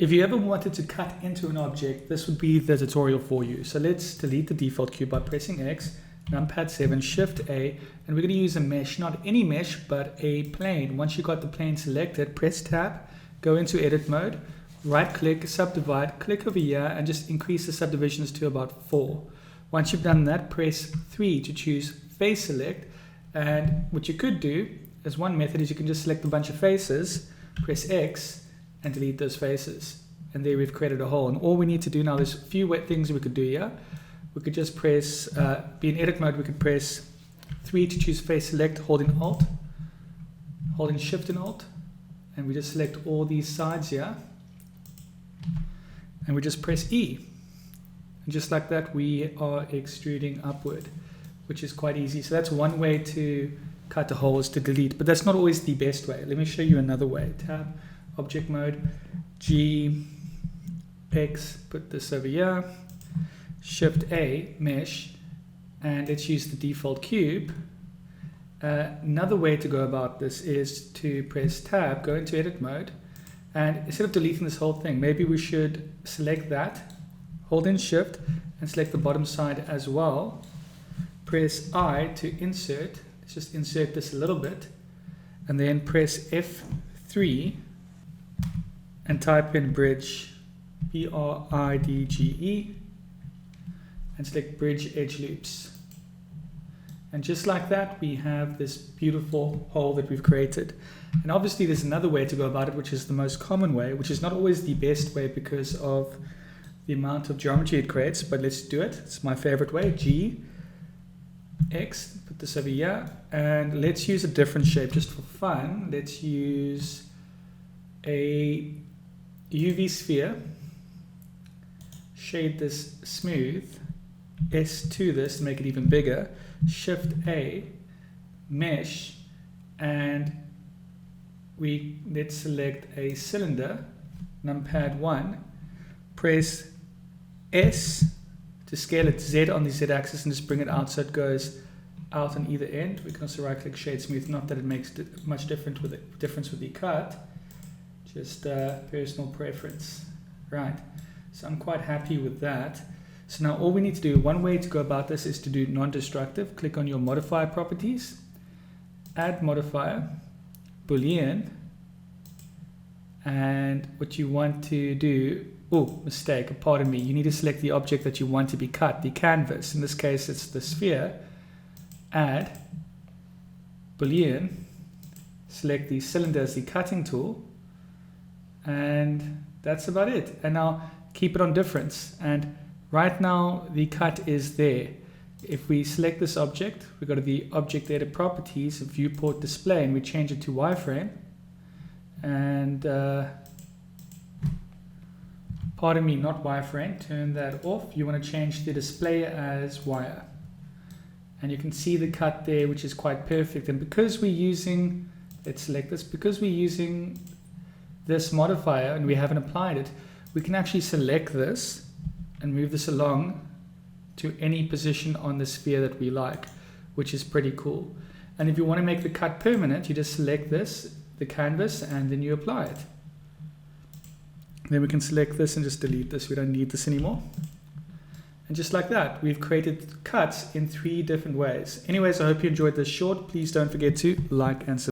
If you ever wanted to cut into an object, this would be the tutorial for you. So let's delete the default cube by pressing X, numpad 7, Shift A, and we're going to use a mesh, not any mesh, but a plane. Once you got the plane selected, press Tab, go into edit mode, right click, subdivide, click over here, and just increase the subdivisions to about 4. Once you've done that, press 3 to choose face select. And what you could do as one method is you can just select a bunch of faces, press X, and delete those faces. And there we've created a hole. And all we need to do now, there's a few things we could do here. We could just press, be in edit mode, we could press 3 to choose face select, holding Alt, holding Shift and Alt, and we just select all these sides here. And we just press E. And just like that, we are extruding upward, which is quite easy. So that's one way to cut a hole, is to delete, but that's not always the best way. Let me show you another way. Tab, object mode, G, X, put this over here, Shift A, mesh, and let's use the default cube. Another way to go about this is to press Tab, go into edit mode, and instead of deleting this whole thing, maybe we should select that, hold in Shift, and select the bottom side as well. Press I to insert. Let's just insert this a little bit, and then press F3 and type in bridge, BRIDGE, and select bridge edge loops. And just like that, we have this beautiful hole that we've created. And obviously there's another way to go about it, which is the most common way, which is not always the best way because of the amount of geometry it creates, but let's do it. It's my favorite way. G, X, put this over here, and let's use a different shape just for fun. Let's use a UV sphere, shade this smooth, S to this to make it even bigger, Shift A, mesh, and let's select a cylinder, numpad 1, press S to scale it Z on the Z axis and just bring it out so it goes out on either end. We can also right click shade smooth, not that it makes much difference with the cut, just personal preference. Right, so I'm quite happy with that. So now all we need to do, one way to go about this is to do non-destructive. Click on your modifier properties, add modifier, Boolean, and what you want to do, oh, mistake, pardon me, you need to select the object that you want to be cut, the canvas. In this case, it's the sphere. Add, Boolean, select the cylinder as the cutting tool, and that's about it. And now keep it on difference. And right now, the cut is there. If we select this object, we go to the object edit properties, viewport display, and we change it to wireframe. And pardon me, not wireframe, turn that off. You want to change the display as wire. And you can see the cut there, which is quite perfect. And because we're using, let's select this, because we're using this modifier and we haven't applied it, we can actually select this and move this along to any position on the sphere that we like, which is pretty cool. And if you want to make the cut permanent, you just select this, the canvas, and then you apply it. Then we can select this and just delete this. We don't need this anymore. And just like that, we've created cuts in 3 different ways. Anyways, I hope you enjoyed this short. Please don't forget to like and subscribe.